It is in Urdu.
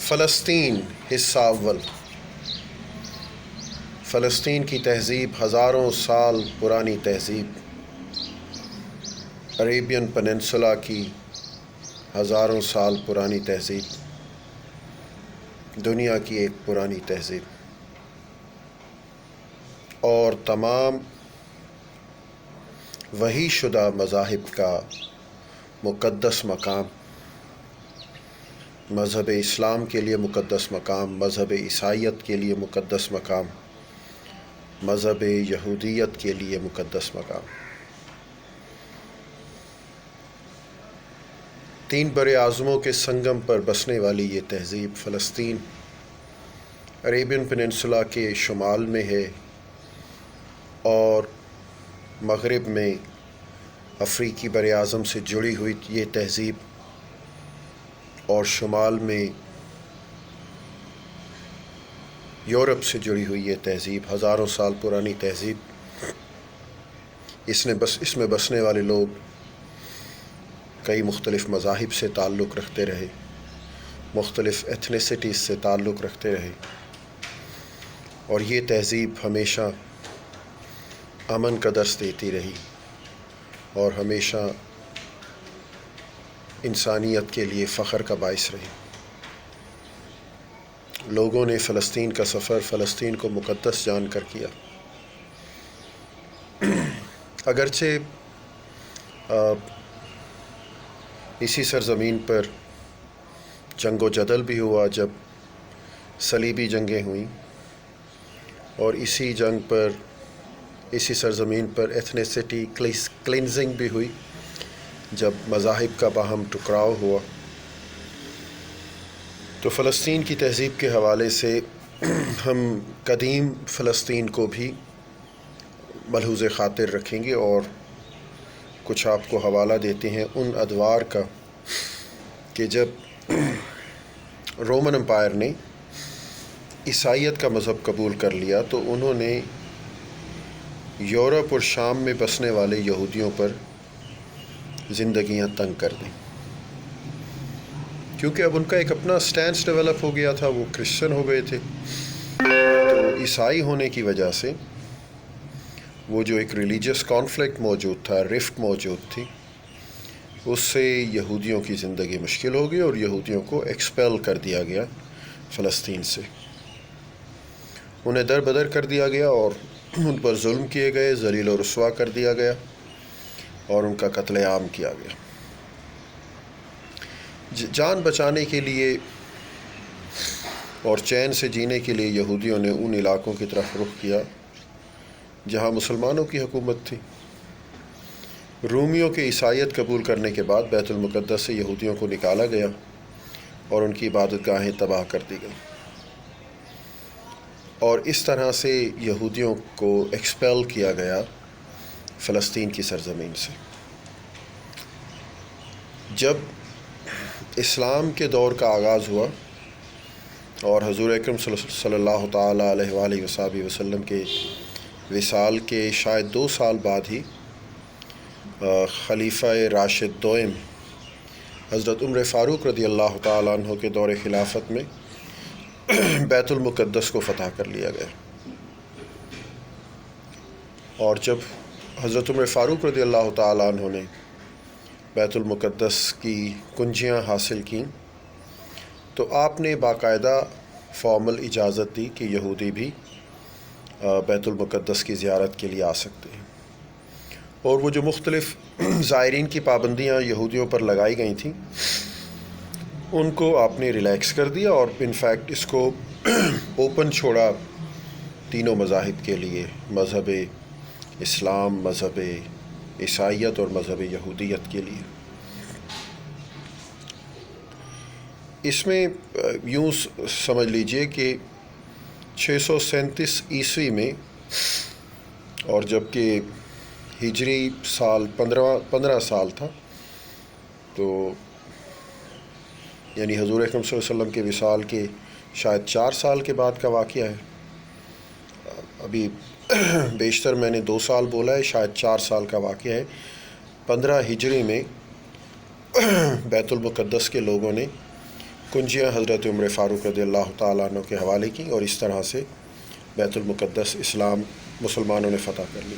فلسطین حصہ اول۔ فلسطین کی تہذیب ہزاروں سال پرانی تہذیب، عربین پیننسولا کی ہزاروں سال پرانی تہذیب، دنیا کی ایک پرانی تہذیب، اور تمام وحی شدہ مذاہب کا مقدس مقام، مذہب اسلام کے لیے مقدس مقام، مذہب عیسائیت کے لیے مقدس مقام، مذہب یہودیت کے لیے مقدس مقام۔ تین بر اعظموں کے سنگم پر بسنے والی یہ تہذیب فلسطین عربین پیننسولا کے شمال میں ہے، اور مغرب میں افریقی بر اعظم سے جڑی ہوئی یہ تہذیب، اور شمال میں یورپ سے جڑی ہوئی یہ تہذیب، ہزاروں سال پرانی تہذیب۔ اس میں بسنے والے لوگ کئی مختلف مذاہب سے تعلق رکھتے رہے، مختلف ایتھنیسٹیز سے تعلق رکھتے رہے، اور یہ تہذیب ہمیشہ امن کا درس دیتی رہی، اور ہمیشہ انسانیت کے لیے فخر کا باعث رہی۔ لوگوں نے فلسطین کا سفر فلسطین کو مقدس جان کر کیا، اگرچہ اسی سرزمین پر جنگ و جدل بھی ہوا جب صلیبی جنگیں ہوئیں، اور اسی سرزمین پر ایتھنیسٹی کلینزنگ بھی ہوئی جب مذاہب کا باہم ٹکراؤ ہوا۔ تو فلسطین کی تہذیب کے حوالے سے ہم قدیم فلسطین کو بھی ملحوظ خاطر رکھیں گے، اور کچھ آپ کو حوالہ دیتے ہیں ان ادوار کا کہ جب رومن امپائر نے عیسائیت کا مذہب قبول کر لیا تو انہوں نے یورپ اور شام میں بسنے والے یہودیوں پر زندگیاں تنگ کر دیں، کیونکہ اب ان کا ایک اپنا سٹینس ڈیولپ ہو گیا تھا، وہ کرسچن ہو گئے تھے۔ تو عیسائی ہونے کی وجہ سے وہ جو ایک ریلیجیس کانفلکٹ موجود تھا، رفٹ موجود تھی، اس سے یہودیوں کی زندگی مشکل ہو گئی، اور یہودیوں کو ایکسپیل کر دیا گیا فلسطین سے، انہیں در بدر کر دیا گیا، اور ان پر ظلم کیے گئے، ذلیل و رسوا کر دیا گیا، اور ان کا قتل عام کیا گیا۔ جان بچانے کے لیے اور چین سے جینے کے لیے یہودیوں نے ان علاقوں کی طرف رخ کیا جہاں مسلمانوں کی حکومت تھی۔ رومیوں کے عیسائیت قبول کرنے کے بعد بیت المقدس سے یہودیوں کو نکالا گیا، اور ان کی عبادت گاہیں تباہ کر دی گئیں، اور اس طرح سے یہودیوں کو ایکسپیل کیا گیا فلسطین کی سرزمین سے۔ جب اسلام کے دور کا آغاز ہوا، اور حضور اکرم صلی اللہ تعالیٰ علیہ وآلہ وسلم کے وصال کے شاید 2 سال بعد ہی خلیفہ راشد دوئم حضرت عمر فاروق رضی اللہ تعالیٰ عنہ کے دور خلافت میں بیت المقدس کو فتح کر لیا گیا، اور جب حضرت عمر فاروق رضی اللہ تعالیٰ عنہ نے بیت المقدس کی کنجیاں حاصل کیں تو آپ نے باقاعدہ فارمل اجازت دی کہ یہودی بھی بیت المقدس کی زیارت کے لیے آ سکتے ہیں، اور وہ جو مختلف زائرین کی پابندیاں یہودیوں پر لگائی گئی تھیں ان کو آپ نے ریلیکس کر دیا، اور انفیکٹ اس کو اوپن چھوڑا تینوں مذاہب کے لیے، مذہب اسلام، مذہب عیسائیت اور مذہب یہودیت کے لیے۔ اس میں یوں سمجھ لیجئے کہ 637 عیسوی میں، اور جب کہ ہجری سال 15 سال تھا، تو یعنی حضور اکرم صلی اللہ علیہ وسلم کے وصال کے شاید 4 سال کے بعد کا واقعہ ہے۔ ابھی بیشتر میں نے 2 سال بولا ہے، شاید 4 سال کا واقعہ ہے۔ 15 ہجری میں بیت المقدس کے لوگوں نے کنجیاں حضرت عمر فاروق رضی اللہ تعالیٰ عنہ کے حوالے کیں، اور اس طرح سے بیت المقدس مسلمانوں نے فتح کر لی۔